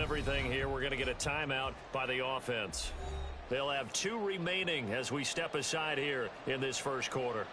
everything here. We're going to get a timeout by the offense. They'll have 2 remaining as we step aside here in this first quarter.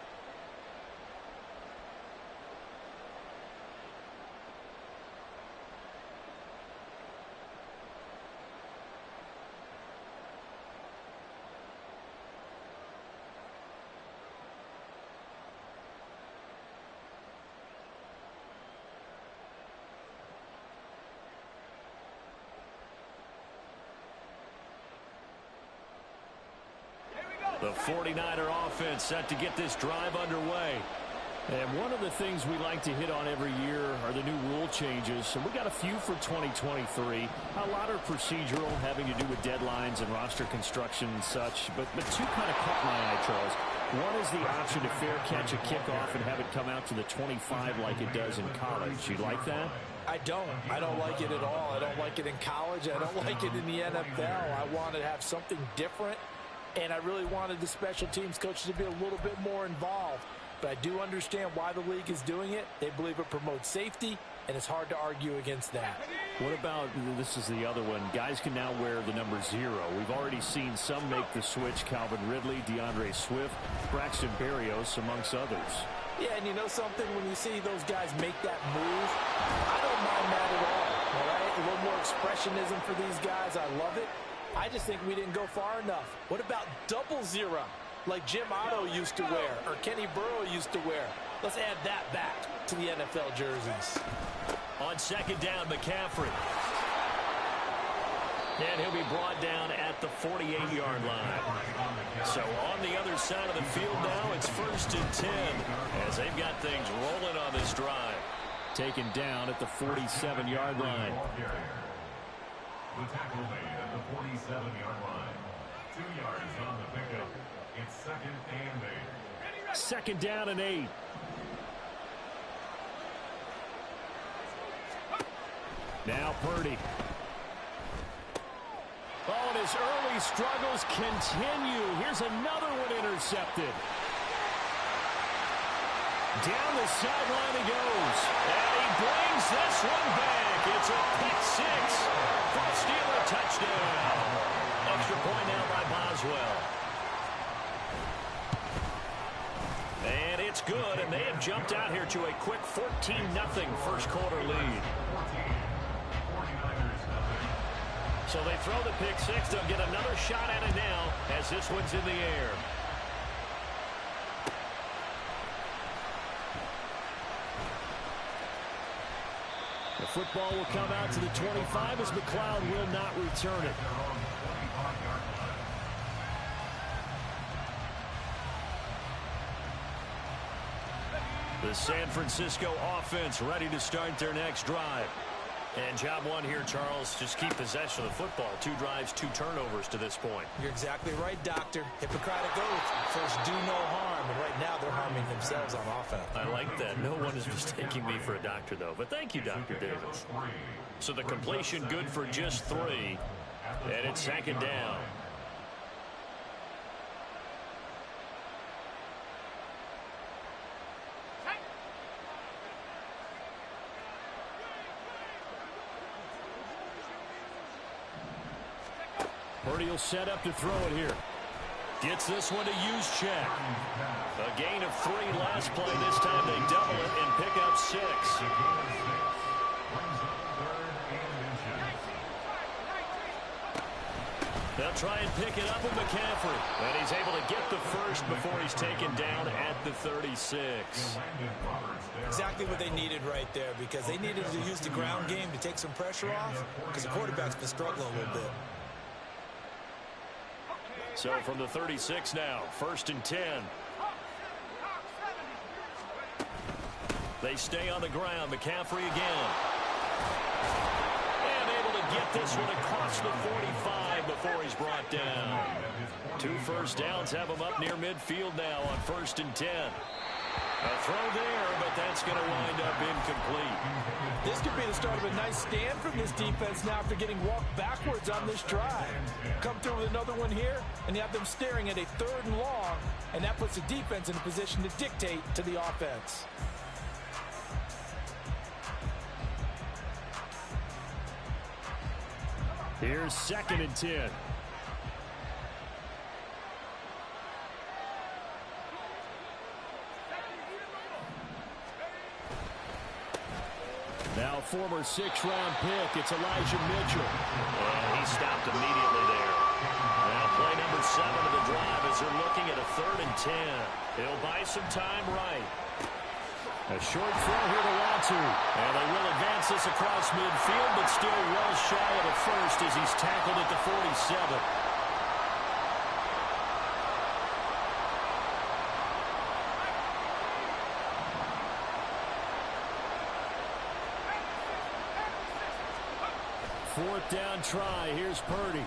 The 49er offense set to get this drive underway. And one of the things we like to hit on every year are the new rule changes. And we got a few for 2023. A lot are procedural, having to do with deadlines and roster construction and such. But 2 kind of caught my eye, Charles. One is the option to fair catch a kickoff and have it come out to the 25 like it does in college. You like that? I don't. I don't like it at all. I don't like it in college. I don't like it in the NFL. I want to have something different. And I really wanted the special teams coaches to be a little bit more involved. But I do understand why the league is doing it. They believe it promotes safety, and it's hard to argue against that. What about, this is the other one, guys can now wear the number 0. We've already seen some make the switch, Calvin Ridley, DeAndre Swift, Braxton Berrios, amongst others. Yeah, and you know something? When you see those guys make that move, I don't mind that at all right? A little more expressionism for these guys. I love it. I just think we didn't go far enough. What about 00, like Jim Otto used to wear or Kenny Burrow used to wear? Let's add that back to the NFL jerseys. On second down, McCaffrey. And he'll be brought down at the 48-yard line. So on the other side of the field now, it's 1st and 10 as they've got things rolling on this drive. Taken down at the 47-yard line. The tackle made at the 47-yard line. 2 yards on the pickup. It's 2nd and 8. Second down and 8. Now Purdy. Oh, and his early struggles continue. Here's another one intercepted. Down the sideline he goes. And he brings this one back. It's a pick 6 for a Steeler touchdown. Extra point now by Boswell. And it's good, and they have jumped out here to a quick 14-0 first quarter lead. So they throw the pick 6. They'll get another shot at it now as this one's in the air. The football will come out to the 25 as McLeod will not return it. The San Francisco offense ready to start their next drive. And job one here, Charles, just keep possession of the football. 2 drives, 2 turnovers to this point. You're exactly right, Doctor. Hippocratic oath. First, do no harm. And right now, they're harming themselves on offense. I like that. No one is mistaking me for a doctor, though. But thank you, Dr. Davis. So the completion good for just 3. And it's 2nd down. Purdy will set up to throw it here. Gets this one to Juszczyk. A gain of 3 last play. This time they double it and pick up 6. They'll try and pick it up with McCaffrey. And he's able to get the first before he's taken down at the 36. Exactly what they needed right there, because they needed to use the ground game to take some pressure off, because the quarterback's been struggling a little bit. So from the 36 now, 1st and 10. They stay on the ground. McCaffrey again. And able to get this one across the 45 before he's brought down. 2 first downs have him up near midfield now on 1st and 10. A throw there, but that's going to wind up incomplete. This could be the start of a nice stand from this defense now after getting walked backwards on this drive. Come through with another one here, and you have them staring at a 3rd and long, and that puts the defense in a position to dictate to the offense. Here's 2nd and 10. Now former 6th-round pick, it's Elijah Mitchell. And he stopped immediately there. Now play number 7 of the drive as they're looking at a 3rd and 10. He'll buy some time right. A short throw here to Latu. And they will advance this across midfield, but still well shy of the first as he's tackled at the 47. Fourth down try. Here's Purdy.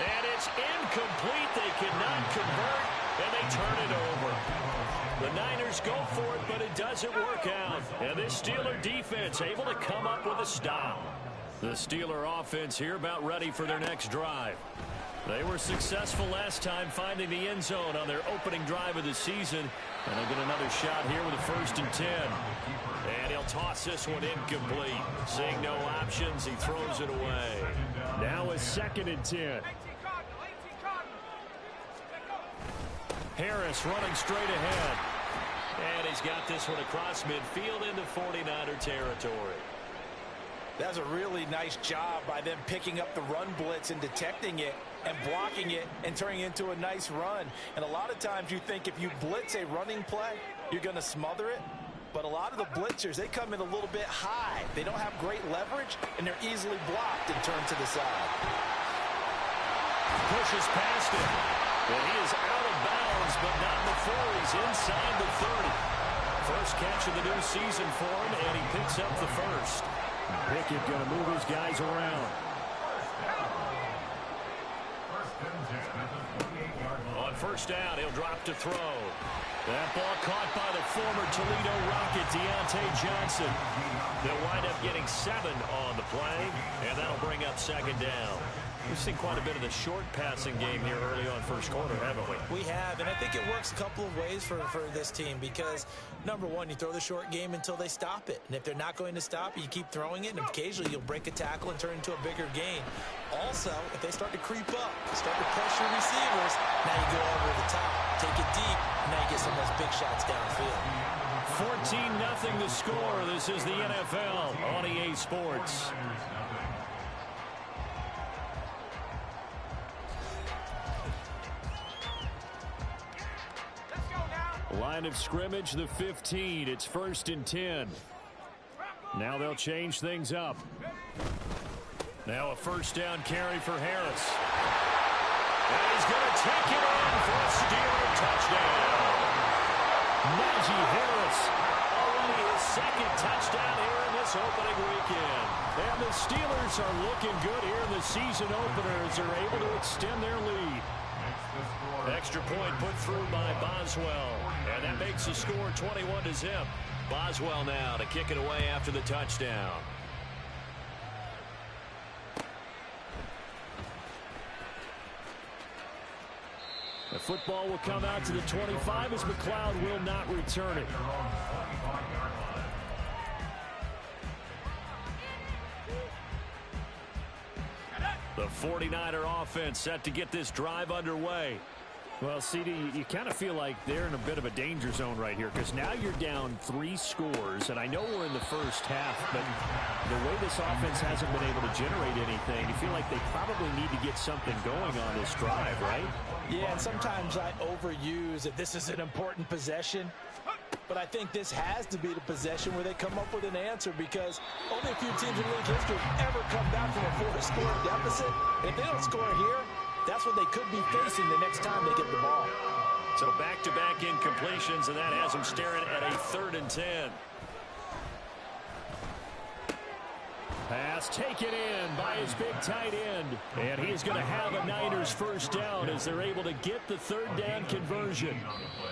And it's incomplete. They cannot convert, and they turn it over. The Niners go for it, but it doesn't work out. And this Steeler defense able to come up with a stop. The Steeler offense here about ready for their next drive. They were successful last time finding the end zone on their opening drive of the season. And they'll get another shot here with a 1st and 10. And he'll toss this one incomplete. Seeing no options, he throws it away. Now a 2nd and 10. Harris running straight ahead. And he's got this one across midfield into 49er territory. That's a really nice job by them picking up the run blitz and detecting it and blocking it and turning it into a nice run. And a lot of times you think if you blitz a running play, you're going to smother it. But a lot of the blitzers, they come in a little bit high. They don't have great leverage, and they're easily blocked and turned to the side. Pushes past him. And he is out of bounds, but not before he's inside the 30. First catch of the new season for him, and he picks up the first. Pickett going to move his guys around. On first down, he'll drop to throw. That ball caught by the former Toledo Rocket, Deontay Johnson. They'll wind up getting 7 on the play, and that'll bring up 2nd down. We've seen quite a bit of the short passing game here early on first quarter, haven't we? We have, and I think it works a couple of ways for this team because, number one, you throw the short game until they stop it. And if they're not going to stop it, you keep throwing it, and occasionally you'll break a tackle and turn it into a bigger gain. Also, if they start to creep up, start to pressure receivers, now you go over the top, take it deep, and now you get some of those big shots downfield. 14-0 the score. This is the NFL on EA Sports. Line of scrimmage, the 15. It's 1st and 10. Now they'll change things up. Now a first down carry for Harris. And he's going to take it in for a Steeler touchdown. Najee Harris. Already his 2nd touchdown here in this opening weekend. And the Steelers are looking good here in the season opener as they're able to extend their lead. Extra point put through by Boswell. And that makes the score 21-0. Boswell now to kick it away after the touchdown. The football will come out to the 25 as McLeod will not return it. The 49er offense set to get this drive underway. Well, CD, you kind of feel like they're in a bit of a danger zone right here because now you're down 3 scores, and I know we're in the first half, but the way this offense hasn't been able to generate anything, you feel like they probably need to get something going on this drive, right? Yeah, and sometimes I overuse that this is an important possession, but I think this has to be the possession where they come up with an answer because only a few teams in league history have ever come back from a 4-score deficit. If they don't score here, that's what they could be facing the next time they get the ball. So back-to-back incompletions, and that has them staring at a 3rd and 10. Pass taken in by his big tight end. And he's going to have a Niners first down as they're able to get the 3rd down conversion.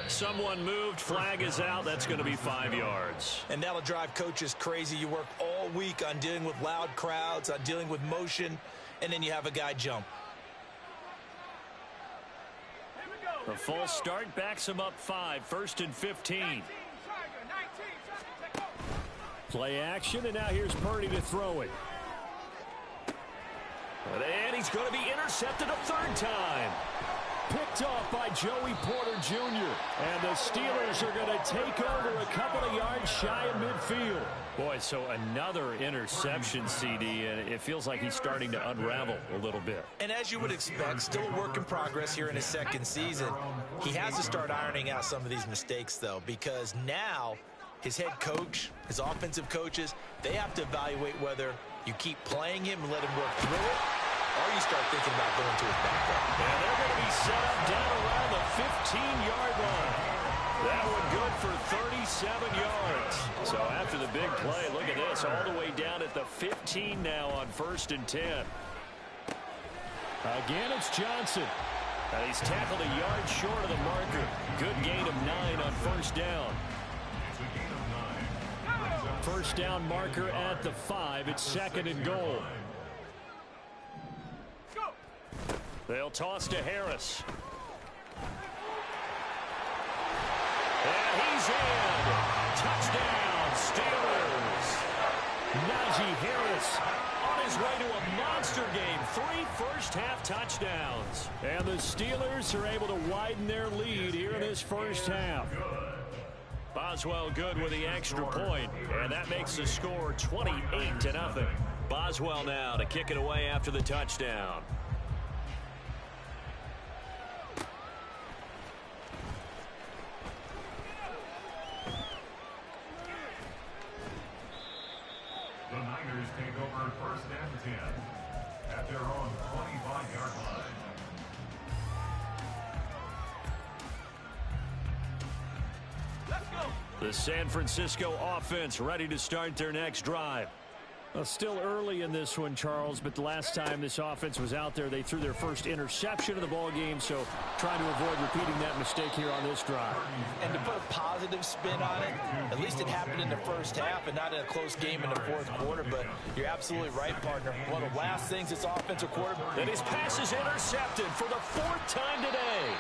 Someone moved, flag is out. That's going to be 5 yards. And that'll drive coaches crazy. You work all week on dealing with loud crowds, on dealing with motion, and then you have a guy jump. The false start backs him up 5, 1st and 15. Play action, and now here's Purdy to throw it. And he's going to be intercepted a third time. Picked off by Joey Porter Jr. And the Steelers are going to take over a couple of yards shy of midfield. Boy, so another interception, CD, and it feels like he's starting to unravel a little bit. And as you would expect, still a work in progress here in his second season. He has to start ironing out some of these mistakes, though, because now his head coach, his offensive coaches, they have to evaluate whether you keep playing him and let him work through it, or you start thinking about going to his backup. And they're going to be set up down around the 15-yard line. That one good for 37 yards. So after the big play, look at this, all the way down at the 15 now on 1st and 10. Again, it's Johnson. And he's tackled a yard short of the marker. Good gain of 9 on 1st down. First down marker at the 5. It's 2nd and goal. They'll toss to Harris. And he's in. Touchdown, Steelers. Najee Harris on his way to a monster game. 3 first-half touchdowns. And the Steelers are able to widen their lead here in this first half. Boswell good with the extra point, and that makes the score 28-0. Boswell now to kick it away after the touchdown. The Niners take over 1st and 10 at their own 25-yard line. The San Francisco offense ready to start their next drive. Well, still early in this one, Charles, but the last time this offense was out there, they threw their first interception of the ball game, so trying to avoid repeating that mistake here on this drive. And to put a positive spin on it, at least it happened in the first half and not in a close game in the fourth quarter, but you're absolutely right, partner. One of the last things this offensive quarterback... And his pass is intercepted for the 4th time today.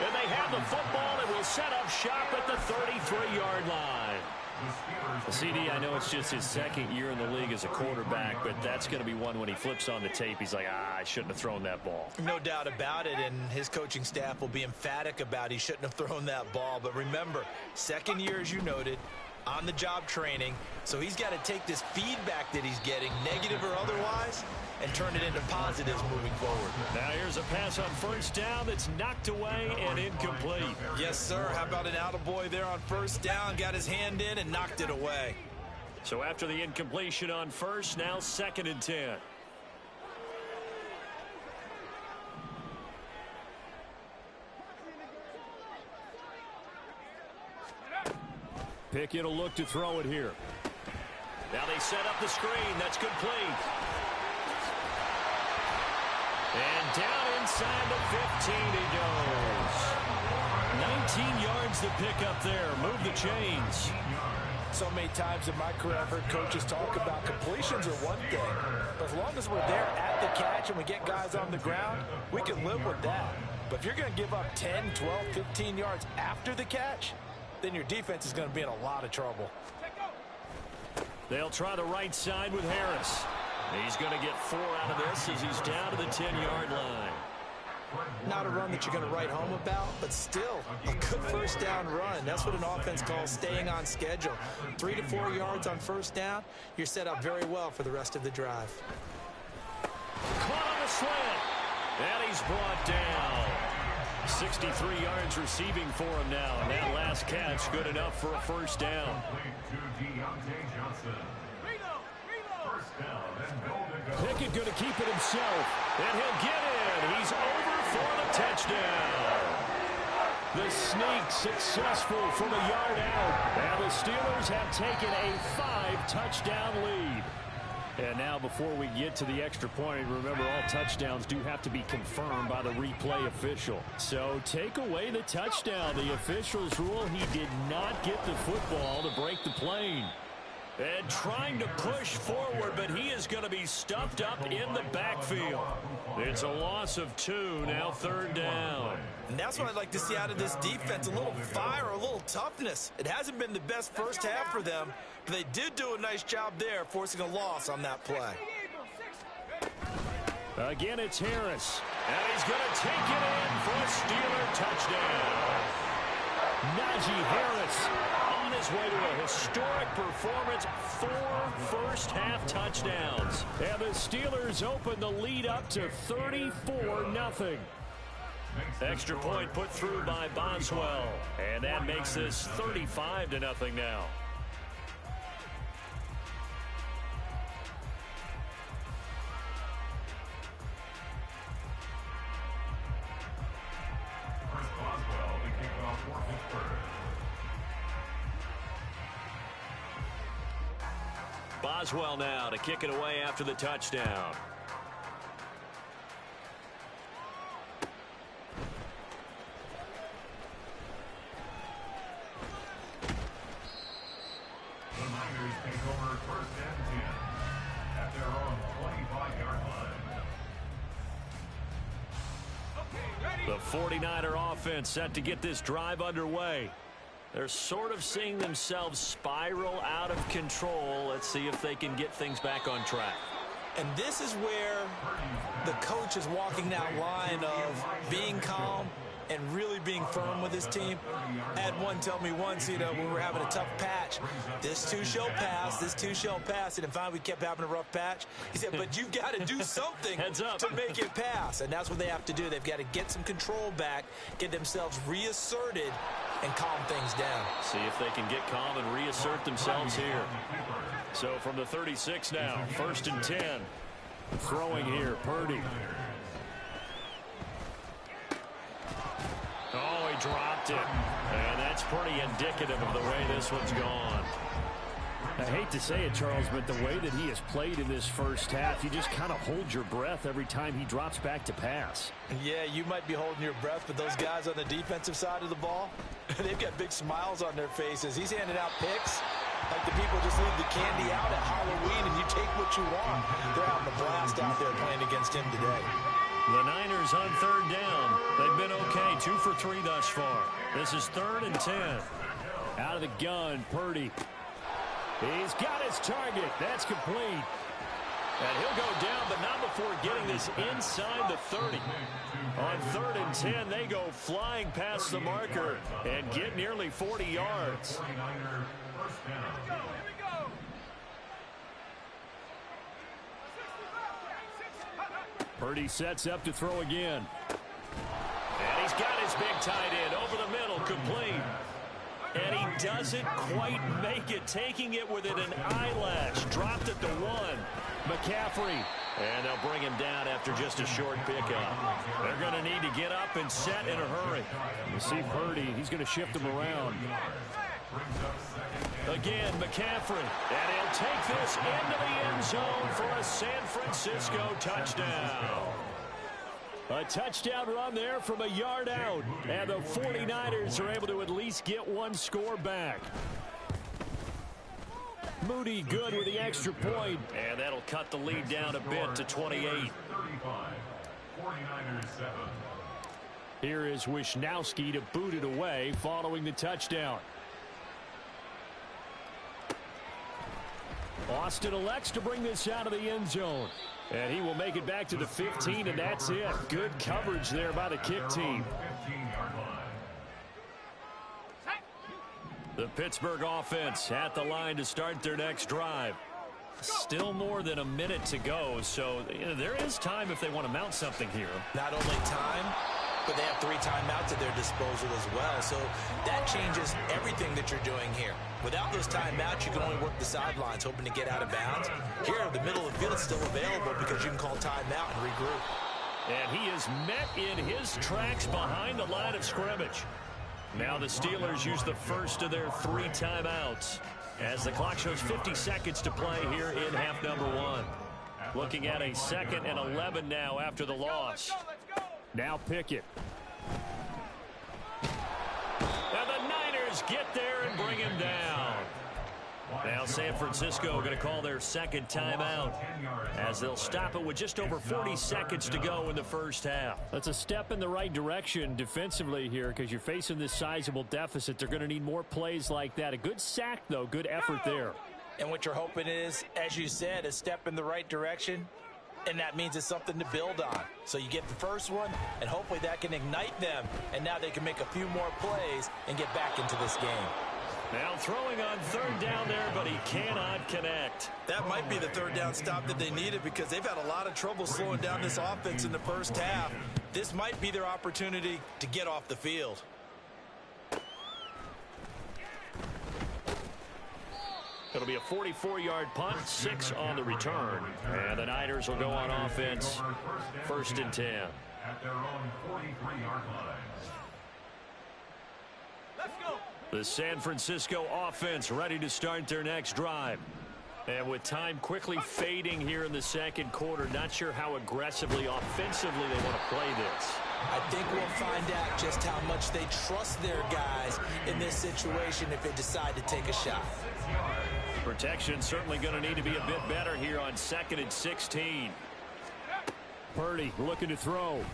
And they have the football and will set up shop at the 33-yard line. CD, I know it's just his 2nd year in the league as a quarterback, but that's going to be one when he flips on the tape, he's like, I shouldn't have thrown that ball. No doubt about it, and his coaching staff will be emphatic about he shouldn't have thrown that ball. But remember, 2nd year, as you noted, on-the-job training, so he's got to take this feedback that he's getting, negative or otherwise, and turn it into positives moving forward. Now here's a pass on 1st down that's knocked away and incomplete. Yes, sir. How about an attaboy there on 1st down? Got his hand in and knocked it away. So after the incompletion on 1st, now 2nd and 10. Pickett will look to throw it here. Now they set up the screen. That's complete. And down inside the 15 he goes. 19 yards to pick up there. Move the chains. So many times in my career I've heard coaches talk about completions are one thing. But as long as we're there at the catch and we get guys on the ground, we can live with that. But if you're going to give up 10, 12, 15 yards after the catch, then your defense is going to be in a lot of trouble. They'll try the right side with Harris. He's going to get 4 out of this as he's down to the 10-yard line. Not a run that you're going to write home about, but still a good 1st down run. That's what an offense calls staying on schedule. 3 to 4 yards on 1st down, you're set up very well for the rest of the drive. Caught on the slant. And he's brought down. 63 yards receiving for him now. And that last catch good enough for a 1st down. Pickett going to keep it himself. And he'll get in. He's over for the touchdown. The sneak successful from a yard out. And the Steelers have taken a 5-touchdown lead. And now before we get to the extra point, remember all touchdowns do have to be confirmed by the replay official. So take away the touchdown. The officials rule he did not get the football to break the plane. And trying to push forward, but he is going to be stuffed up in the backfield. It's a loss of 2, now 3rd down. And that's what I'd like to see out of this defense, a little fire, a little toughness. It hasn't been the best first half for them, but they did do a nice job there, forcing a loss on that play. Again, it's Harris. And he's going to take it in for a Steeler touchdown. Najee Harris On his way to a historic performance, 4 first-half touchdowns. And the Steelers open the lead up to 34-0. Extra point put through by Boswell. And that makes this 35-0 now. Boswell now to kick it away after the touchdown. The Niners take over first and 10 at their own 25-yard line. The 49er offense set to get this drive underway. They're sort of seeing themselves spiral out of control. Let's see if they can get things back on track. And this is where the coach is walking that line of being calm and really being firm with his team. I had one tell me once, when we were having a tough patch, this too shall pass, this too shall pass. And finally we kept having a rough patch. He said, but you've got to do something Heads up. to make it pass. And that's what they have to do. They've got to get some control back, get themselves reasserted, and calm things down. See if they can get calm and reassert themselves here. So from the 36 now, 1st and 10. throwing here, Purdy. Oh, he dropped it. And that's pretty indicative of the way this one's gone. I hate to say it, Charles, but the way that he has played in this first half, you just kind of hold your breath every time he drops back to pass. Yeah, you might be holding your breath, but those guys on the defensive side of the ball, they've got big smiles on their faces. He's handing out picks like the people just leave the candy out at Halloween and you take what you want. They're having a blast out there playing against him today. The Niners on 3rd down. They've been okay, 2 for 3 thus far. This is 3rd and 10. Out of the gun, Purdy. He's got his target. That's complete. And he'll go down, but not before getting this inside the 30. On 3rd and 10, they go flying past the marker and get nearly 40 yards. Purdy sets up to throw again. And he's got his big tight end over the middle, complete. And he doesn't quite make it, taking it within an eyelash. Dropped at the 1. McCaffrey. And they'll bring him down after just a short pickup. They're going to need to get up and set in a hurry. You see Purdy, he's going to shift him around. Again, McCaffrey. And he'll take this into the end zone for a San Francisco touchdown. A touchdown run there from a yard out. And the 49ers are able to at least get one score back. Moody good with the extra point. And that'll cut the lead down a bit to 28. 49ers 7. Here is Wisnowski to boot it away following the touchdown. Austin elects to bring this out of the end zone. And he will make it back to the 15, and that's it. Good coverage there by the kick team. The Pittsburgh offense at the line to start their next drive. Still more than a minute to go, so there is time if they want to mount something here. Not only time, but they have 3 timeouts at their disposal as well. So that changes everything that you're doing here. Without those timeouts, you can only work the sidelines, hoping to get out of bounds. Here, the middle of the field is still available because you can call timeout and regroup. And he is met in his tracks behind the line of scrimmage. Now the Steelers use the first of their 3 timeouts as the clock shows 50 seconds to play here in half number 1. Looking at a 2nd and 11 now after the loss. Now Pickett. And the Niners get there and bring him down. Now San Francisco going to call their 2nd timeout as they'll stop it with just over 40 seconds to go in the first half. That's a step in the right direction defensively here because you're facing this sizable deficit. They're going to need more plays like that. A good sack, though. Good effort there. And what you're hoping is, as you said, a step in the right direction. and that means it's something to build on. So you get the first one, and hopefully that can ignite them, and now they can make a few more plays and get back into this game. Now throwing on third down there, but he cannot connect. That might be the third down stop that they needed because they've had a lot of trouble slowing down this offense in the first half. This might be their opportunity to get off the field. It'll be a 44-yard punt, 6 on the return. And the Niners will go on offense, 1st and 10. At their own 43-yard line. Let's go. The San Francisco offense ready to start their next drive. And with time quickly fading here in the second quarter, not sure how aggressively, offensively they want to play this. I think we'll find out just how much they trust their guys in this situation if they decide to take a shot. Protection certainly going to need to be a bit better here on 2nd and 16. Purdy looking to throw.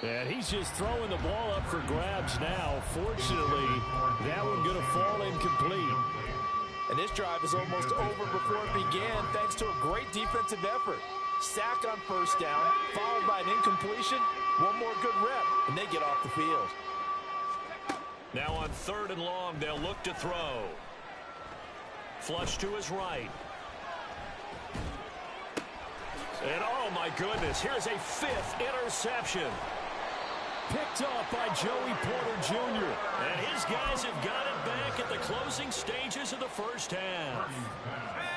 And he's just throwing the ball up for grabs now. Fortunately, that one going to fall incomplete. And this drive is almost over before it began thanks to a great defensive effort. Sack on first down, followed by an incompletion. One more good rep, and they get off the field. Now on 3rd and long, they'll look to throw. Flush to his right. And oh my goodness, here's a 5th interception. Picked off by Joey Porter Jr. And his guys have got it back at the closing stages of the first half.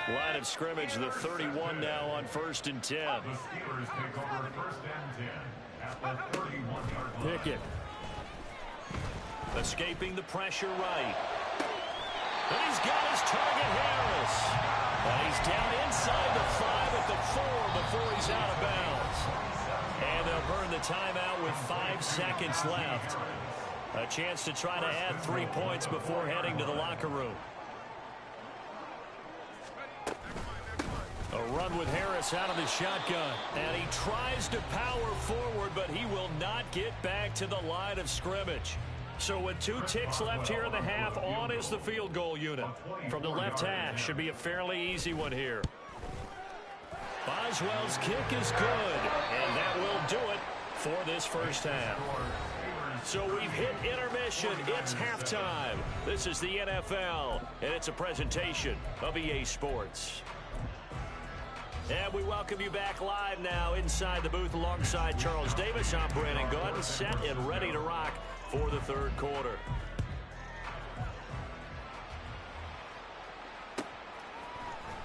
Line of scrimmage, the 31 now on 1st and 10. The Steelers take over 1st and 10 at the 31-yard line. Pickett. Escaping the pressure right. And he's got his target, Harris. And he's down inside the 5 at the 4 before he's out of bounds. And they'll burn the timeout with 5 seconds left. A chance to try to add 3 points before heading to the locker room. A run with Harris out of the shotgun. And he tries to power forward, but he will not get back to the line of scrimmage. So with 2 ticks left here in the half, on is the field goal unit. From the left hash, should be a fairly easy one here. Boswell's kick is good, and that will do it for this first half. So we've hit intermission. It's halftime. This is the NFL, and it's a presentation of EA Sports. And we welcome you back live now inside the booth alongside Charles Davis. I'm Brandon Gaudin, set and ready to rock for the 3rd quarter.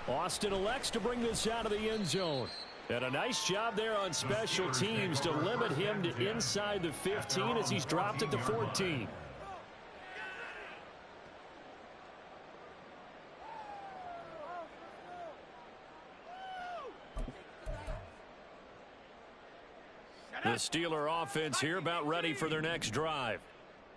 Austin elects to bring this out of the end zone. And a nice job there on special teams to limit him to inside the 15 as he's dropped at the 14. The Steeler offense here about ready for their next drive.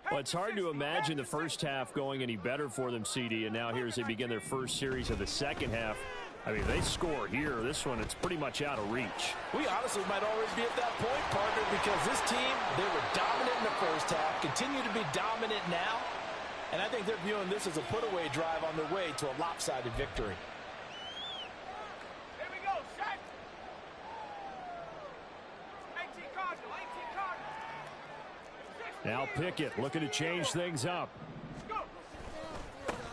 Well, it's hard to imagine the first half going any better for them, CD, and now here as they begin their first series of the second half. I mean, they score here. This one, it's pretty much out of reach. We honestly might already be at that point, partner, because this team, they were dominant in the first half, continue to be dominant now, and I think they're viewing this as a put-away drive on their way to a lopsided victory. Here we go, Shaq. 18 Cardinal, 18 Cardinal. Now Pickett looking to change things up.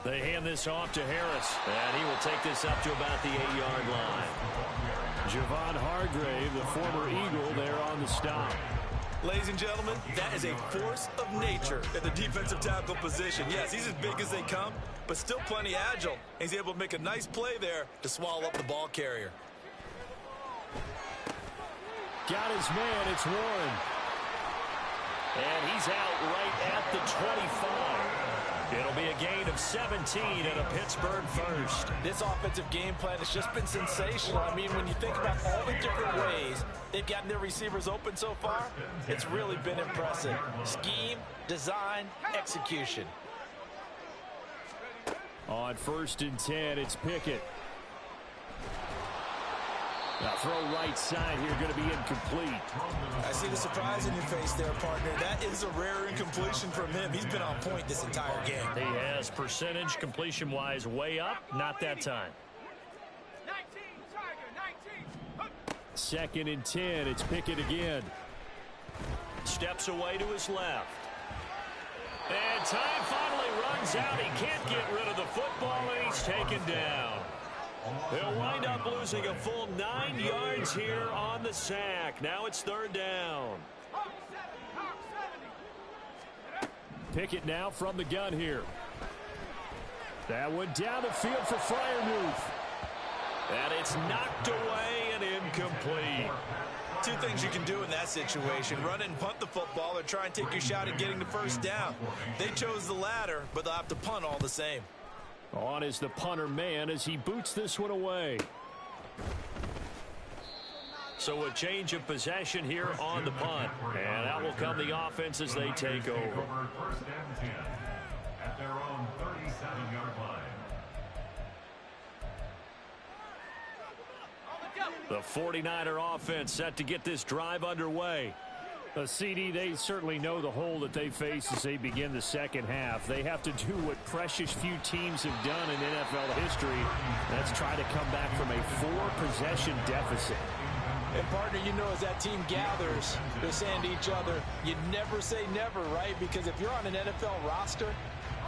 They hand this off to Harris, and he will take this up to about the 8-yard line. Javon Hargrave, the former Eagle, there on the stop. Ladies and gentlemen, that is a force of nature at the defensive tackle position. Yes, he's as big as they come, but still plenty agile. He's able to make a nice play there to swallow up the ball carrier. Got his man, it's Warren. And he's out right at the 25. It'll be a gain of 17 and a Pittsburgh first. This offensive game plan has just been sensational. I mean, when you think about all the different ways they've gotten their receivers open so far, it's really been impressive. Scheme, design, execution. On 1st and 10, it's Pickett. Now throw right side here, going to be incomplete. I see the surprise in your face there, partner. That is a rare incompletion from him. He's been on point this entire game. He has percentage completion-wise way up. Not that time. 19, Tiger, 19, 2nd and 10. It's Pickett again. Steps away to his left. And time finally runs out. He can't get rid of the football, and he's taken down. He'll wind up losing a full 9 yards here on the sack. Now it's 3rd down. Pickett now from the gun here. That went down the field for Freiermuth. And it's knocked away and incomplete. Two things you can do in that situation: run and punt the football, or try and take your shot at getting the first down. They chose the latter, but they'll have to punt all the same. On is the punter man as he boots this one away. So a change of possession here on the punt. And out will come the offense as they take over. 1st and 10 at their own 37-yard line. The 49er offense set to get this drive underway. CD, they certainly know the hole that they face as they begin the second half. They have to do what precious few teams have done in NFL history. That's try to come back from a 4-possession deficit. And, partner, you know, as that team gathers, they're saying to each other, you never say never, right? Because if you're on an NFL roster,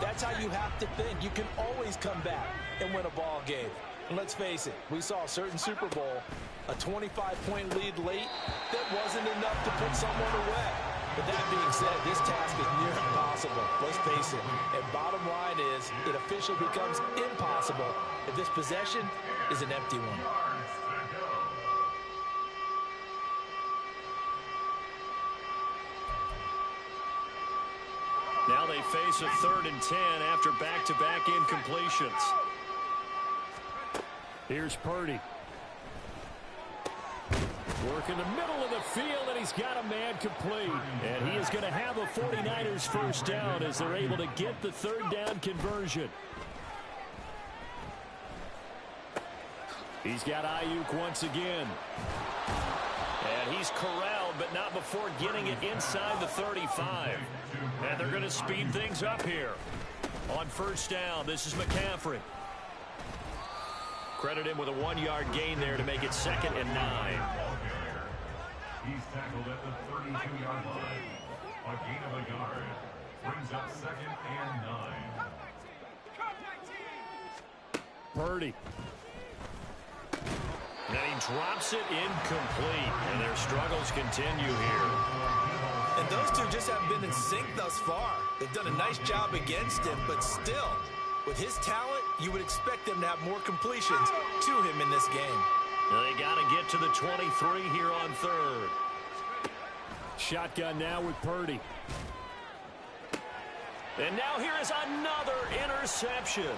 that's how you have to think. You can always come back and win a ball game. And let's face it, we saw a certain Super Bowl, a 25-point lead late, that wasn't enough to put someone away. But that being said, this task is near impossible. Let's face it. And bottom line is, it officially becomes impossible if this possession is an empty one. Now they face a 3rd and 10 after back-to-back incompletions. Here's Purdy. Work in the middle of the field, and he's got a man complete. And he is going to have a 49ers first down as they're able to get the 3rd down conversion. He's got Ayuk once again. And he's corralled, but not before getting it inside the 35. And they're going to speed things up here. On 1st down, this is McCaffrey. Credit him with a 1-yard gain there to make it 2nd and 9. He's tackled at the 32-yard line. A gain of a yard. Brings up 2nd and 9. Purdy. And he drops it incomplete. And their struggles continue here. And those two just haven't been in sync thus far. They've done a nice job against him, but still, with his talent, you would expect them to have more completions to him in this game. They got to get to the 23 here on 3rd. Shotgun now with Purdy. And now here is another interception.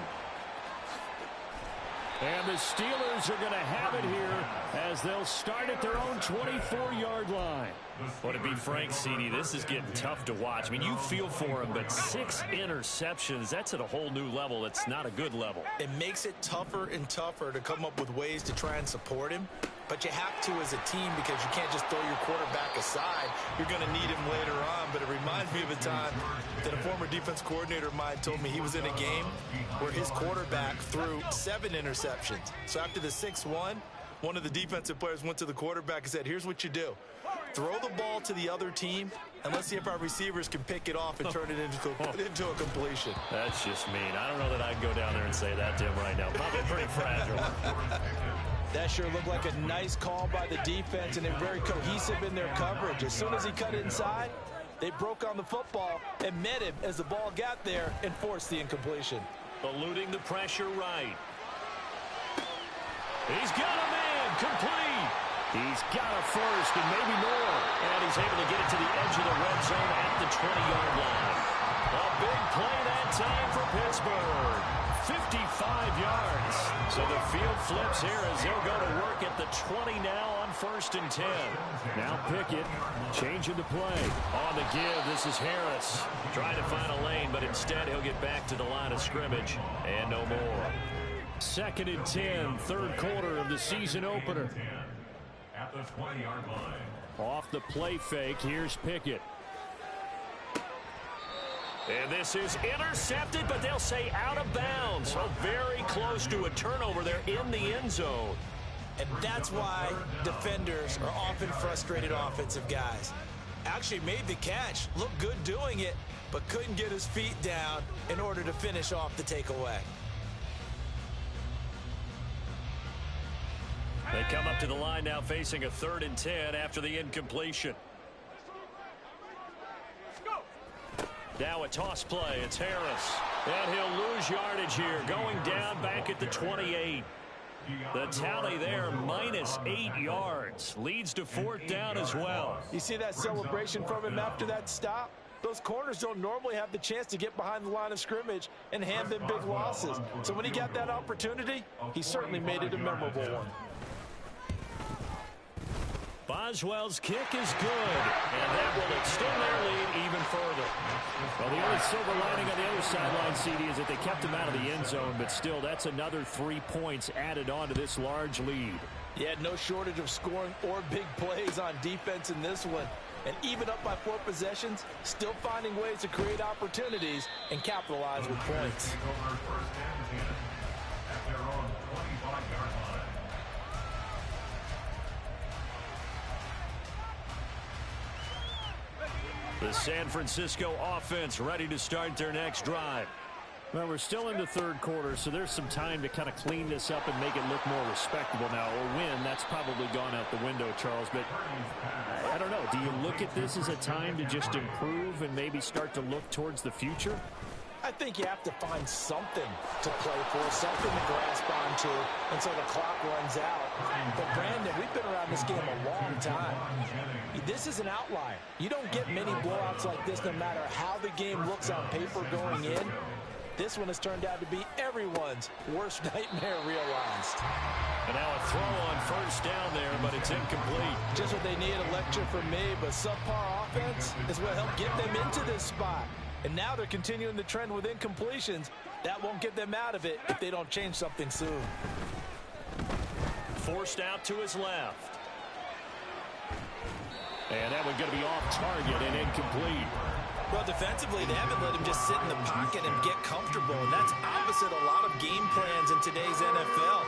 And the Steelers are going to have it here as they'll start at their own 24-yard line. Well, to be frank, CD, this is getting tough to watch. I mean, you feel for him, but 6 interceptions, that's at a whole new level. It's not a good level. It makes it tougher and tougher to come up with ways to try and support him. But you have to as a team because you can't just throw your quarterback aside. You're going to need him later on. But it reminds me of a time that a former defense coordinator of mine told me he was in a game where his quarterback threw 7 interceptions. So after the 6-1, one of the defensive players went to the quarterback and said, here's what you do. Throw the ball to the other team, and let's see if our receivers can pick it off and turn it into a completion. That's just mean. I don't know that I'd go down there and say that to him right now. Probably pretty fragile. That sure looked like a nice call by the defense, and they're very cohesive in their coverage. As soon as he cut inside, they broke on the football and met him as the ball got there and forced the incompletion. Eluding the pressure right. He's got a man complete. He's got a first and maybe more. And he's able to get it to the edge of the red zone at the 20-yard line. A big play that time for Pittsburgh. 55 yards. So the field flips here as they'll go to work at the 20 now on 1st and 10. Now Pickett changing the play. On the give, this is Harris. Trying to find a lane, but instead he'll get back to the line of scrimmage and no more. 2nd and 10, 3rd quarter of the season opener. At the 20-yard line. Off the play fake, here's Pickett. And this is intercepted, but they'll say out of bounds. So very close to a turnover there in the end zone. And that's why defenders are often frustrated offensive guys. Actually made the catch, looked good doing it, but couldn't get his feet down in order to finish off the takeaway. They come up to the line now facing a 3rd and 10 after the incompletion. Now a toss play. It's Harris. And he'll lose yardage here. Going down back at the 28. The tally there, -8 yards. Leads to 4th down as well. You see that celebration from him after that stop? Those corners don't normally have the chance to get behind the line of scrimmage and hand them big losses. So when he got that opportunity, he certainly made it a memorable one. Boswell's kick is good, and that will extend their lead even further. Well, the only silver lining on the other sideline, CD, is that they kept him out of the end zone, but still, that's another 3 points added on to this large lead. He had no shortage of scoring or big plays on defense in this one. And even up by 4 possessions, still finding ways to create opportunities and capitalize with points. At their own 25-yard line. The San Francisco offense ready to start their next drive. Well, we're still in the 3rd quarter, so there's some time to kind of clean this up and make it look more respectable now. Or win, that's probably gone out the window, Charles. But I don't know. Do you look at this as a time to just improve and maybe start to look towards the future? I think you have to find something to play for, something to grasp onto until the clock runs out. But, Brandon, we've been around this game a long time. This is an outlier. You don't get many blowouts like this no matter how the game looks on paper going in. This one has turned out to be everyone's worst nightmare realized. And now a throw on 1st down there, but it's incomplete. Just what they need, a lecture from me, but subpar offense is what helped get them into this spot. And now they're continuing the trend with incompletions. That won't get them out of it if they don't change something soon. Forced out to his left. And that one's going to be off target and incomplete. Well, defensively, they haven't let him just sit in the pocket and get comfortable, and that's opposite a lot of game plans in today's NFL.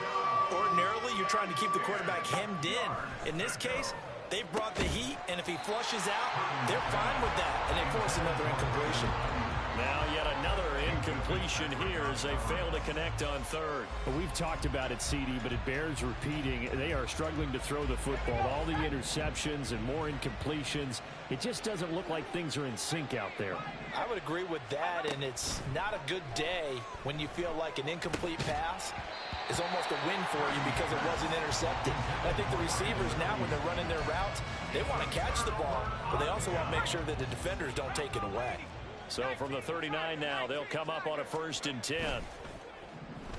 Ordinarily, you're trying to keep the quarterback hemmed in. In this case, they've brought the heat, and if he flushes out, they're fine with that, and they force another incompletion. Now yet another incompletion here as they fail to connect on 3rd. Well, we've talked about it, CD, but it bears repeating. They are struggling to throw the football. All the interceptions and more incompletions. It just doesn't look like things are in sync out there. I would agree with that, and it's not a good day when you feel like an incomplete pass is almost a win for you because it wasn't intercepted. I think the receivers now, when they're running their routes, they want to catch the ball, but they also want to make sure that the defenders don't take it away. So from the 39 now, they'll come up on a 1st and 10.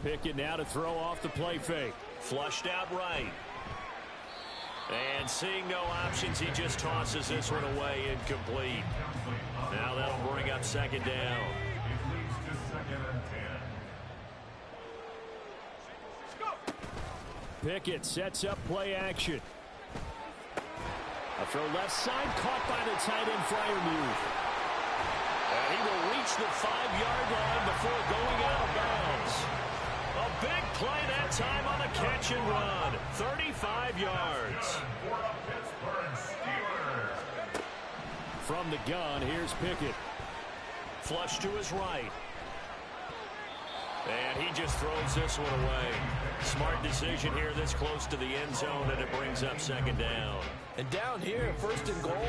Pickett now to throw off the play fake. Flushed out right. And seeing no options, he just tosses this one away, incomplete. Now that'll bring up 2nd down. It leads to 2nd and 10. Pickett sets up play action. A throw left side, caught by the tight end Freiermuth. And he will reach the 5-yard line before going out of bounds. A big play that time on the catch and run. 35 yards. From the gun, here's Pickett. Flush to his right. And he just throws this one away. Smart decision here this close to the end zone, and it brings up 2nd down. And down here, 1st and goal,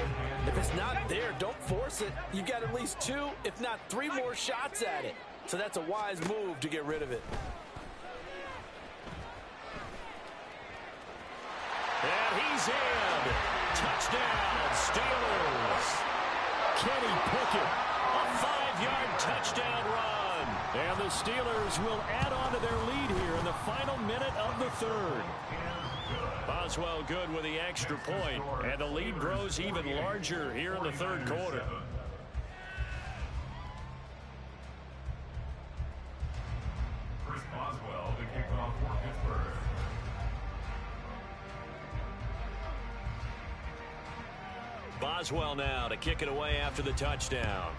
if it's not there, don't force it. You've got at least 2, if not 3 more shots at it. So that's a wise move to get rid of it. And he's in. Touchdown, Steelers. Kenny Pickett. A 5-yard touchdown run. And the Steelers will add on to their lead here in the final minute of the 3rd. Boswell good with the extra point, and the lead grows even larger here in the 3rd quarter. Chris Boswell to kick off for Pittsburgh. Boswell now to kick it away after the touchdown.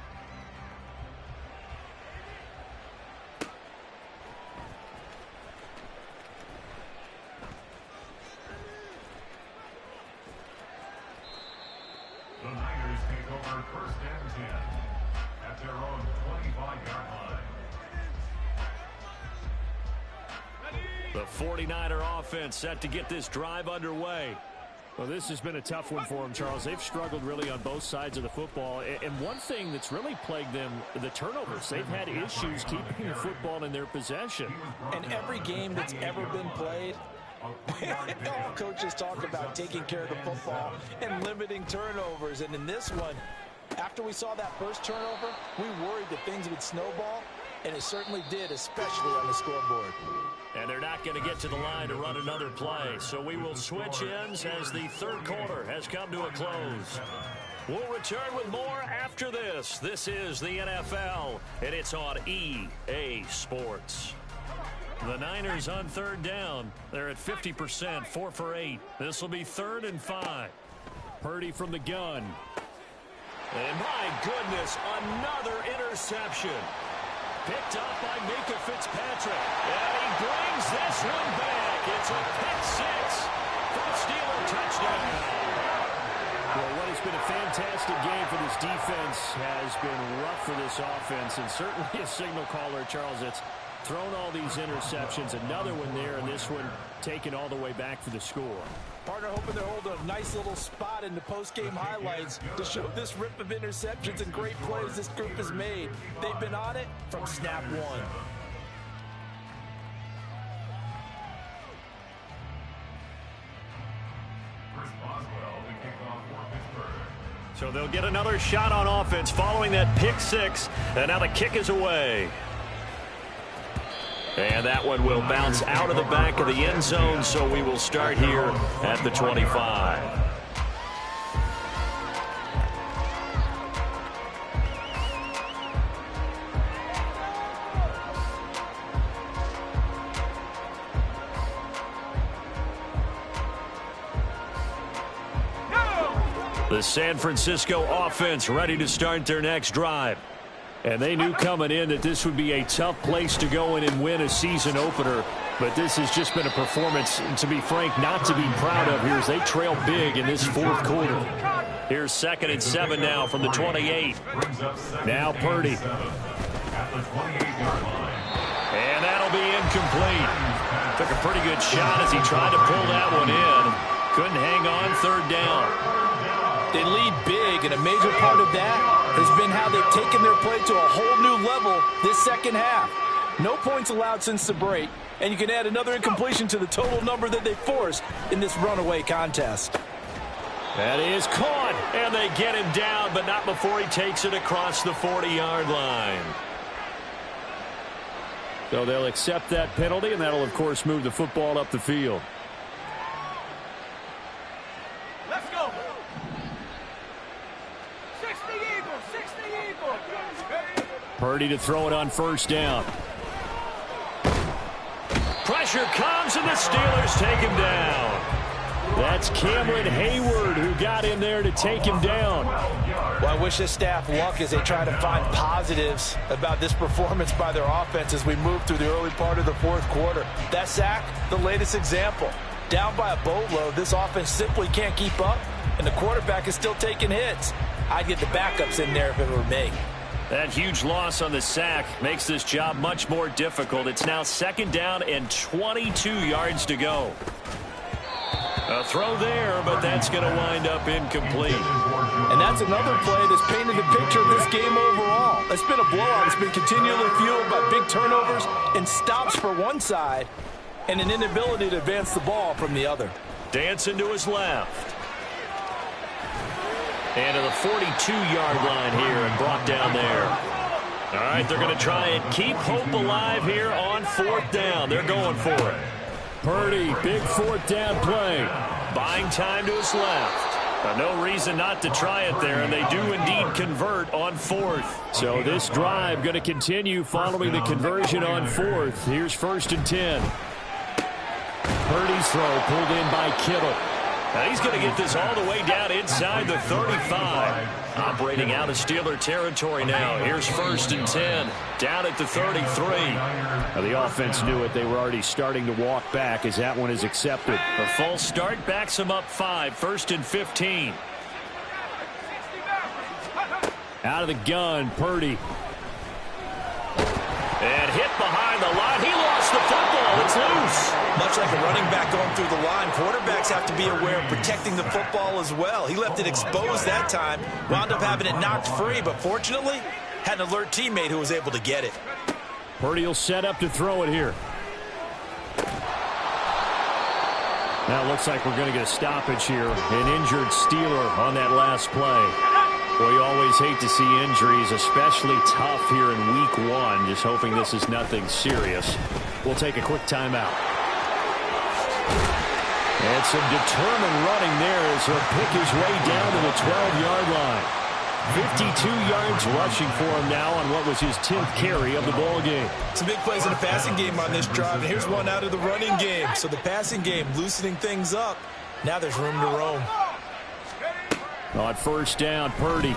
over 1st and 10 at their own 25-yard line. The 49er offense set to get this drive underway. Well, this has been a tough one for them, Charles. They've struggled really on both sides of the football. And one thing that's really plagued them, the turnovers. They've had issues keeping the football in their possession. And every game that's ever been played, all coaches talk about taking care of the football and limiting turnovers. And in this one, after we saw that first turnover, we worried that things would snowball, and it certainly did, especially on the scoreboard. And they're not going to get to the line to run another play. So we will switch ends as the third quarter has come to a close. We'll return with more after this. This is the NFL, and it's on EA Sports. The Niners on third down. They're at 50%, 4 for 8. This will be 3rd and 5. Purdy from the gun. And my goodness, another interception. Picked up by Minkah Fitzpatrick. And he brings this one back. It's a pick six for the Steeler touchdown. Well, what has been a fantastic game for this defense has been rough for this offense. And certainly a signal caller, Charles, that's thrown all these interceptions. Another one there, and this one taken all the way back for the score. Partner hoping they're holding a nice little spot in the post-game highlights to show this rip of interceptions and great plays this group has made. They've been on it from snap one. So they'll get another shot on offense following that pick six. And now the kick is away. And that one will bounce out of the back of the end zone, so we will start here at the 25. The San Francisco offense ready to start their next drive. And they knew coming in that this would be a tough place to go in and win a season opener. But this has just been a performance, to be frank, not to be proud of here as they trail big in this fourth quarter. Here's 2nd and 7 now from the 28. Now Purdy. And that'll be incomplete. Took a pretty good shot as he tried to pull that one in. Couldn't hang on, 3rd down. They lead big, and a major part of that has been how they've taken their play to a whole new level this second half. No points allowed since the break, and you can add another incompletion to the total number that they forced in this runaway contest. That is caught, and they get him down, but not before he takes it across the 40-yard line. So they'll accept that penalty, and that'll, of course, move the football up the field. Let's go. 60 Eagles, 60 Eagles. Purdy to throw it on 1st down. Pressure comes, and the Steelers take him down. That's Cameron Hayward who got in there to take him down. Well, I wish this staff luck as they try to find positives about this performance by their offense as we move through the early part of the fourth quarter. That sack, the latest example. Down by a boatload, this offense simply can't keep up, and the quarterback is still taking hits. I'd get the backups in there if it were me. That huge loss on the sack makes this job much more difficult. It's now 2nd down and 22 yards to go. A throw there, but that's going to wind up incomplete. And that's another play that's painted the picture of this game overall. It's been a blowout. It's been continually fueled by big turnovers and stops for one side and an inability to advance the ball from the other. Dancing to his left. And to the 42-yard line here and brought down there. All right, they're going to try and keep hope alive here on 4th down. They're going for it. Purdy, big 4th down play. Buying time to his left. No reason not to try it there, and they do indeed convert on 4th. So this drive going to continue following the conversion on 4th. Here's 1st and 10. Purdy's throw pulled in by Kittle. Now he's going to get this all the way down inside the 35. Operating out of Steeler territory now. Here's 1st and 10. Down at the 33. Now the offense knew it. They were already starting to walk back as that one is accepted. The false start backs him up 5. 1st and 15. Out of the gun, Purdy. And hit behind the line. He lost the football. It's loose. Much like a running back going through the line, quarterbacks have to be aware of protecting the football as well. He left it exposed that time, wound up having it knocked free, but fortunately had an alert teammate who was able to get it. Purdy will set up to throw it here. Now it looks like we're going to get a stoppage here. An injured Steeler on that last play. Well, you always hate to see injuries, especially tough here in week 1. Just hoping this is nothing serious. We'll take a quick timeout. And some determined running there as he'll pick his way down to the 12-yard line. 52 yards rushing for him now on what was his 10th carry of the ball game. Some big plays in the passing game on this drive, and here's one out of the running game. So the passing game loosening things up. Now there's room to roam. On first down, Purdy.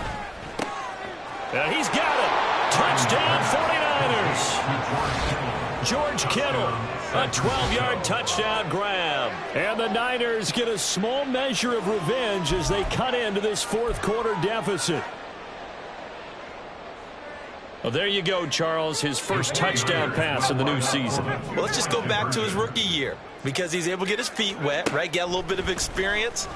And he's got it. Touchdown, 49ers. George Kittle, a 12-yard touchdown grab. And the Niners get a small measure of revenge as they cut into this fourth-quarter deficit. Well, there you go, Charles. His first touchdown pass in the new season. Well, let's just go back to his rookie year because he's able to get his feet wet, right? Get a little bit of experience.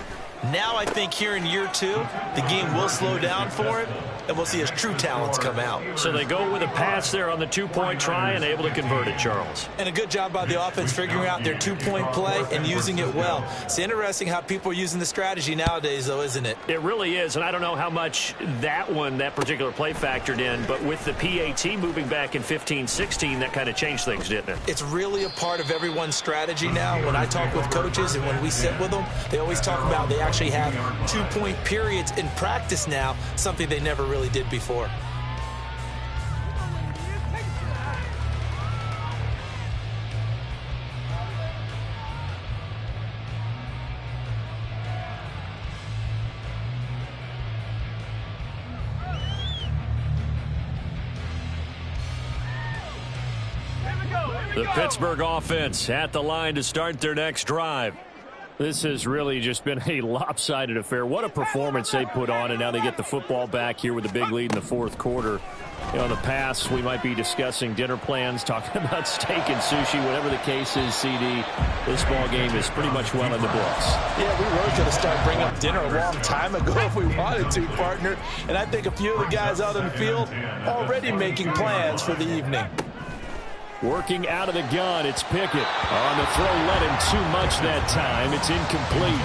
Now I think here in year 2, the game will slow down for him, and we'll see his true talents come out. So they go with a pass there on the two-point try and able to convert it, Charles. And a good job by the offense figuring out their two-point play and using it well. It's interesting how people are using the strategy nowadays, though, isn't it? It really is, and I don't know how much that particular play factored in, but with the PAT moving back in 15-16, that kind of changed things, didn't it? It's really a part of everyone's strategy now. When I talk with coaches and when we sit with them, they always talk about they actually have two-point periods in practice now, something they never really did before. The Pittsburgh offense at the line to start their next drive. This has really just been a lopsided affair. What a performance they put on, and now they get the football back here with a big lead in the fourth quarter. You know, in the past, we might be discussing dinner plans, talking about steak and sushi, whatever the case is, CD. This ball game is pretty much well in the books. Yeah, we were going to start bringing up dinner a long time ago if we wanted to, partner. And I think a few of the guys out in the field already making plans for the evening. Working out of the gun, it's Pickett. On the throw, let him too much that time. It's incomplete.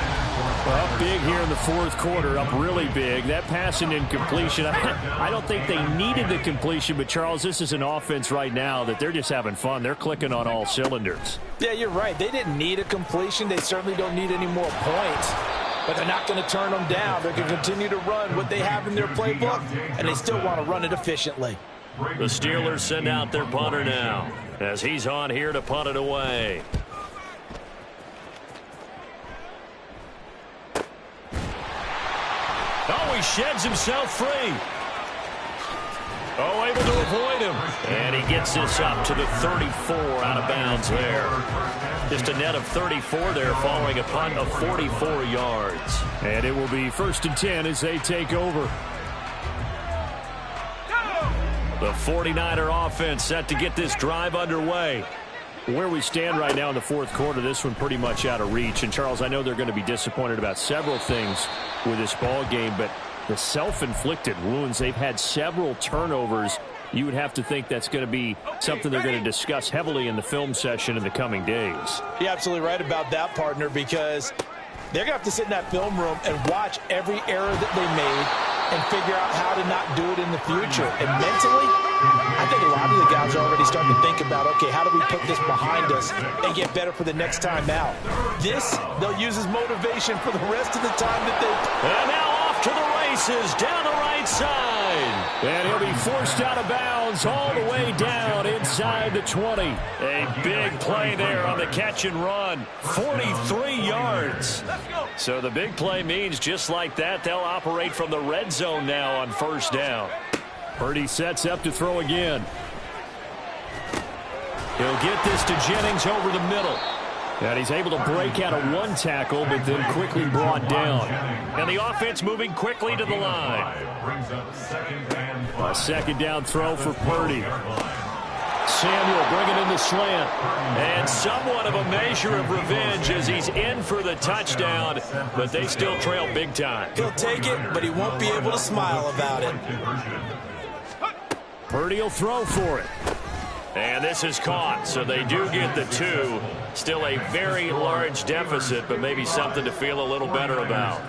Well, up big here in the fourth quarter, up really big. That pass and incompletion, I don't think they needed the completion, but Charles, this is an offense right now that they're just having fun. They're clicking on all cylinders. Yeah, you're right. They didn't need a completion. They certainly don't need any more points. But they're not going to turn them down. They're going to continue to run what they have in their playbook, and they still want to run it efficiently. The Steelers send out their punter now as he's on here to punt it away. Oh, he sheds himself free. Oh, able to avoid him. And he gets this up to the 34 out of bounds there. Just a net of 34 there following a punt of 44 yards. And it will be 1st and 10 as they take over. The 49er offense set to get this drive underway. Where we stand right now in the fourth quarter, this one pretty much out of reach. And, Charles, I know they're going to be disappointed about several things with this ball game, but the self-inflicted wounds, they've had several turnovers. You would have to think that's going to be something they're going to discuss heavily in the film session in the coming days. You're absolutely right about that, partner, because they're going to have to sit in that film room and watch every error that they made and figure out how to not do it in the future. And mentally, I think a lot of the guys are already starting to think about, okay, how do we put this behind us and get better for the next time out? This, they'll use as motivation for the rest of the time that they... And now off to the races down the right side. And he'll be forced out of bounds all the way down inside the 20. A big play there on the catch and run. 43 yards. So the big play means just like that, they'll operate from the red zone now on first down. Purdy sets up to throw again. He'll get this to Jennings over the middle. And he's able to break out of one tackle, but then quickly brought down. And the offense moving quickly to the line. A second down throw for Purdy. Samuel bringing in the slant. And somewhat of a measure of revenge as he's in for the touchdown, but they still trail big time. He'll take it, but he won't be able to smile about it. Purdy will throw for it. And this is caught, so they do get the 2. Still a very large deficit, but maybe something to feel a little better about.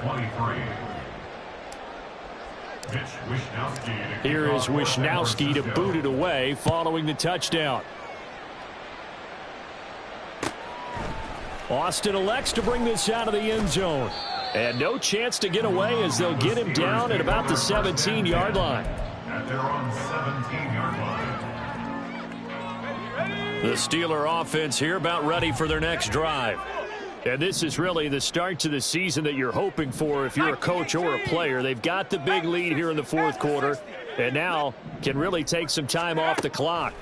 Here is Wishnowsky to boot it away following the touchdown. Austin elects to bring this out of the end zone. And no chance to get away as they'll get him down at about the 17-yard line. At their own 17-yard line. The Steeler offense here about ready for their next drive. And this is really the start to the season that you're hoping for if you're a coach or a player. They've got the big lead here in the fourth quarter, and now can really take some time off the clock.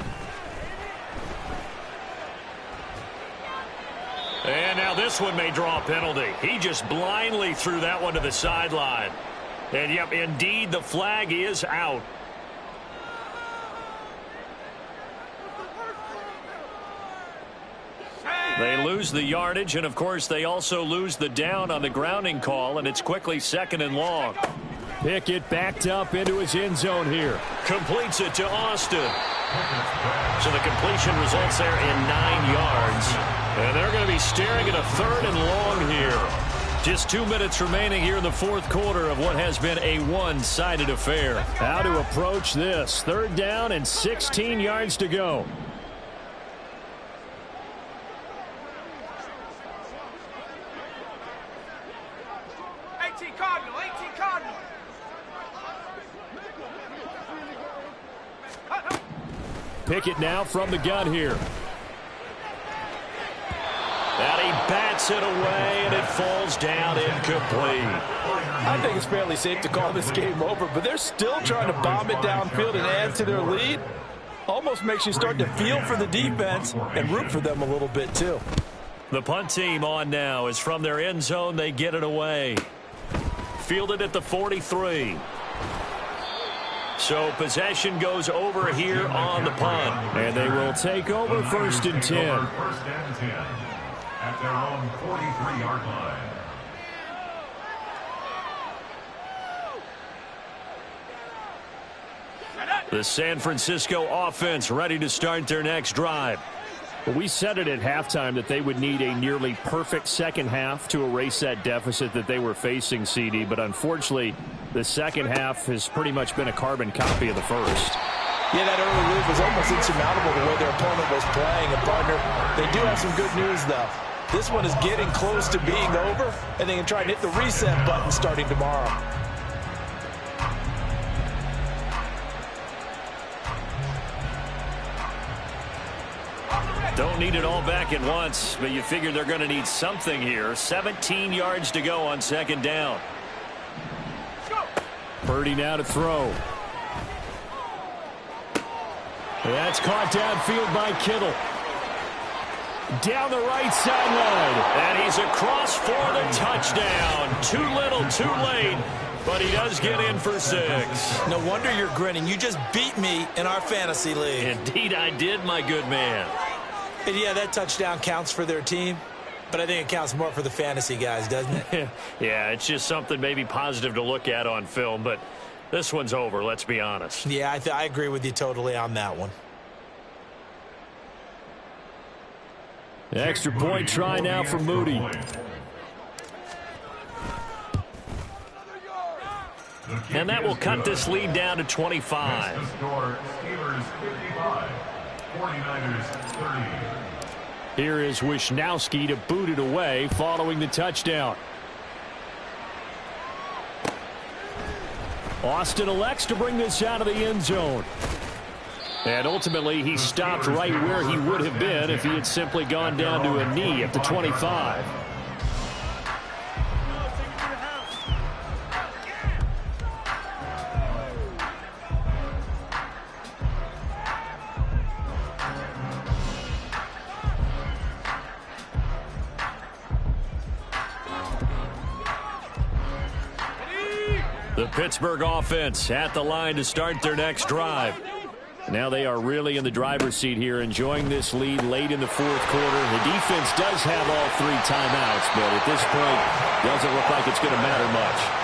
And now this one may draw a penalty. He just blindly threw that one to the sideline. And, yep, indeed, the flag is out. They lose the yardage, and, of course, they also lose the down on the grounding call, and it's quickly 2nd and long. Pickett backed up into his end zone here. Completes it to Austin. So the completion results there in 9 yards. And they're going to be staring at a 3rd and long here. Just 2 minutes remaining here in the fourth quarter of what has been a one-sided affair. How to approach this. 3rd down and 16 yards to go. Pickett now from the gun here. And he bats it away, and it falls down incomplete. I think it's fairly safe to call this game over, but they're still trying to bomb it downfield and add to their lead. Almost makes you start to feel for the defense and root for them a little bit, too. The punt team on now is from their end zone. They get it away. Fielded at the 43. So possession goes over here on the punt. And they will take over 1st and 10. 1st and 10 at their own 43-yard line. The San Francisco offense ready to start their next drive. Well, we said it at halftime that they would need a nearly perfect second half to erase that deficit that they were facing, CD. But unfortunately, the second half has pretty much been a carbon copy of the first. Yeah, that early lead was almost insurmountable the way their opponent was playing. And, partner, they do have some good news, though. This one is getting close to being over, and they can try and hit the reset button starting tomorrow. Don't need it all back at once, but you figure they're going to need something here. 17 yards to go on 2nd down. Purdy now to throw. That's caught downfield by Kittle. Down the right sideline. And he's across for the touchdown. Too little, too late. But he does get in for 6. No wonder you're grinning. You just beat me in our fantasy league. Indeed I did, my good man. And yeah, that touchdown counts for their team, but I think it counts more for the fantasy guys, doesn't it? Yeah, it's just something maybe positive to look at on film, but this one's over, let's be honest. Yeah, I agree with you totally on that one. The extra point try now for Moody. And that will cut this lead down to 25. The score, Steelers 55, 49ers 30. Here is Wishnowsky to boot it away following the touchdown. Austin elects to bring this out of the end zone. And ultimately, he stopped right where he would have been if he had simply gone down to a knee at the 25. The Pittsburgh offense at the line to start their next drive. Now they are really in the driver's seat here, enjoying this lead late in the fourth quarter. The defense does have all 3 timeouts, but at this point, doesn't look like it's going to matter much.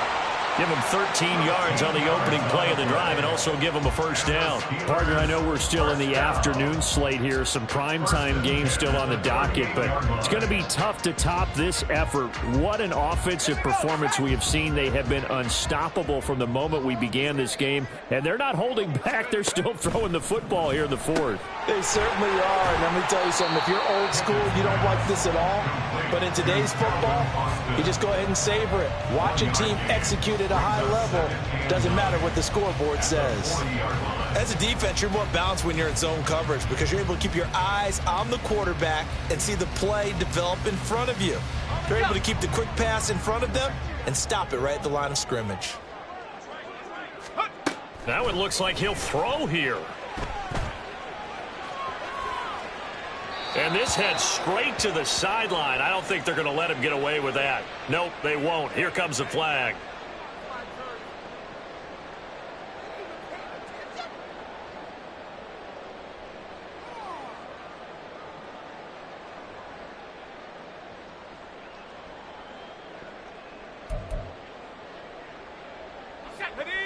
Give him 13 yards on the opening play of the drive and also give him a first down. Partner, I know we're still in the afternoon slate here. Some primetime games still on the docket, but it's going to be tough to top this effort. What an offensive performance we have seen. They have been unstoppable from the moment we began this game, and they're not holding back. They're still throwing the football here in the fourth. They certainly are, and let me tell you something. If you're old school, you don't like this at all. But in today's football, you just go ahead and savor it. Watch a team execute at a high level. Doesn't matter what the scoreboard says. As a defense, you're more balanced when you're in zone coverage because you're able to keep your eyes on the quarterback and see the play develop in front of you. You're able to keep the quick pass in front of them and stop it right at the line of scrimmage. Now it looks like he'll throw here. And this heads straight to the sideline. I don't think they're going to let him get away with that. Nope, they won't. Here comes the flag.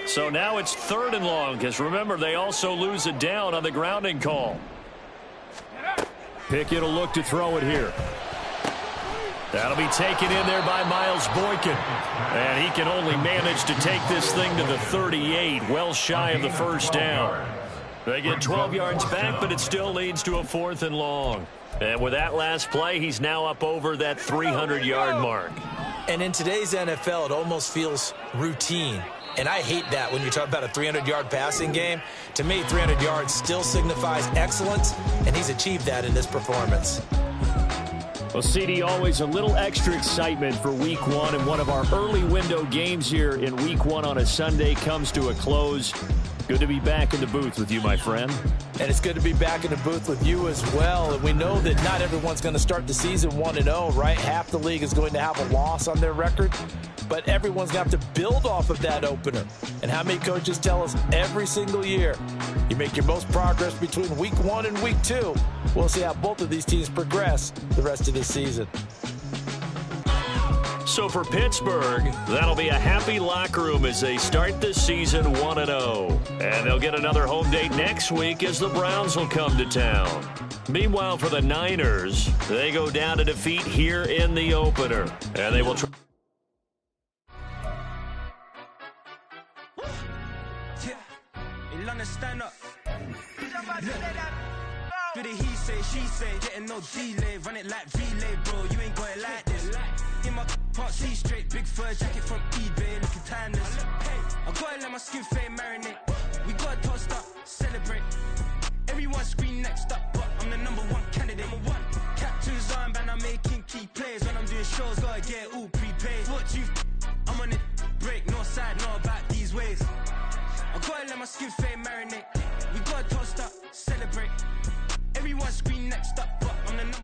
So now it's 3rd and long, because remember, they also lose it down on the grounding call. Pickett will look to throw it here. That'll be taken in there by Miles Boykin. And he can only manage to take this thing to the 38, well shy of the first down. They get 12 yards back, but it still leads to a 4th and long. And with that last play, he's now up over that 300-yard mark. And in today's NFL, it almost feels routine. And I hate that when you talk about a 300-yard passing game. To me, 300 yards still signifies excellence, and he's achieved that in this performance. Well, CD, always a little extra excitement for Week 1, and one of our early window games here in Week 1 on a Sunday comes to a close. Good to be back in the booth with you, my friend. And it's good to be back in the booth with you as well. And we know that not everyone's going to start the season 1-0, right? Half the league is going to have a loss on their record. But everyone's going to have to build off of that opener. And how many coaches tell us every single year, you make your most progress between Week 1 and Week 2. We'll see how both of these teams progress the rest of the season. So for Pittsburgh, that'll be a happy locker room as they start the season 1-0. And they'll get another home date next week as the Browns will come to town. Meanwhile, for the Niners, they go down to defeat here in the opener. And they will try. Stand up. Do the he say, she say, getting no delay, run it like relay, bro. You ain't got it like this. In my can't see straight, big fur jacket from eBay, looking timeless. I gotta let my skin fade marinate. We gotta toast up, celebrate. Everyone scream next up, but I'm the #1 candidate. Captain's armband, I'm making key plays. When I'm doing shows, gotta get all prepaid. What you? I'm on it, break, no side, no about these ways. I gotta let my skin fade marinate. We gotta toast up, celebrate. Everyone scream next up, but I'm the